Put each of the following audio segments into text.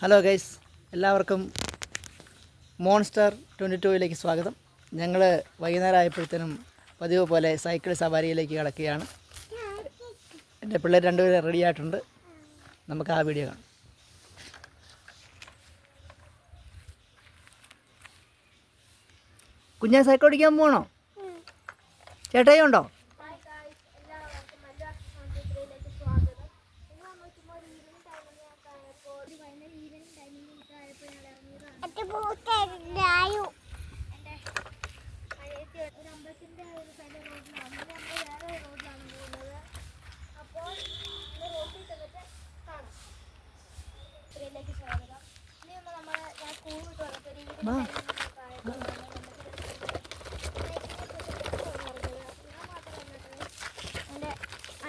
Hello guys, എല്ലാവർക്കും monster 22ലേക്ക് സ്വാഗതം. ഞങ്ങൾ വൈകുന്നേരം ആയപ്പോഴത്തേനും പതിവ് പോലെ സൈക്കിൾ സവാരിയിലേക്ക് കിടക്കുകയാണ്. എൻ്റെ പിള്ളേർ രണ്ടുപേരും റെഡി ആയിട്ടുണ്ട്. നമുക്ക് ആ വീഡിയോ കാണാം. കുഞ്ഞാ സൈക്കിൾ ഓടിക്കാൻ പോകണോ? ചേട്ടായി ഉണ്ടോ?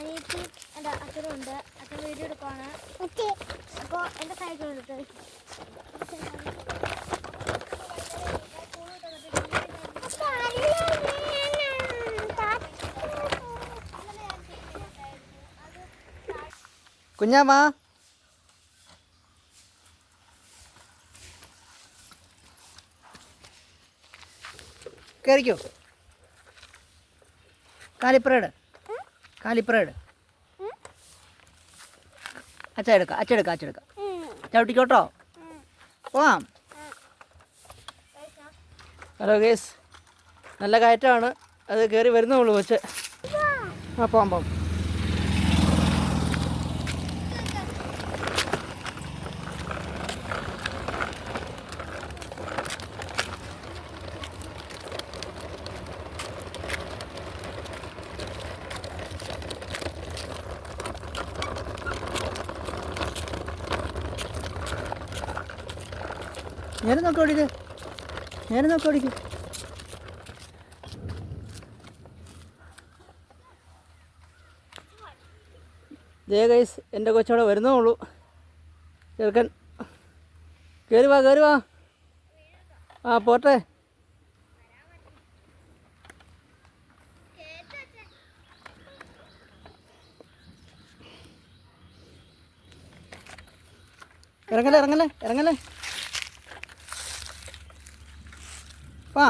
അനിയത്തി എൻ്റെ അച്ഛനുണ്ട്. അച്ഛൻ വീഡിയോ എടുക്കുവാണ്. അപ്പോൾ എൻ്റെ സൈക്കിൾ എടുത്ത് കുഞ്ഞാമ്മ കയറിക്കോ. കാലിപ്പറേട് അച്ചെടുക്കാം ചവിട്ടിക്കോട്ടോ. പോവാം. ഹലോ ഗേസ്, നല്ല കയറ്റമാണ്. അത് കയറി വരുന്നുള്ളൂ വെച്ച്. പോവാം. നേരെ നോക്കി ഓടിക്ക്. ജയ ഗൈസ്, എൻ്റെ കൊച്ചവിടെ വരുന്നേ ഉള്ളൂ. ചെറുക്കൻ കയറി വാ. പോട്ടെ. ഇറങ്ങല്ലേ. വാ.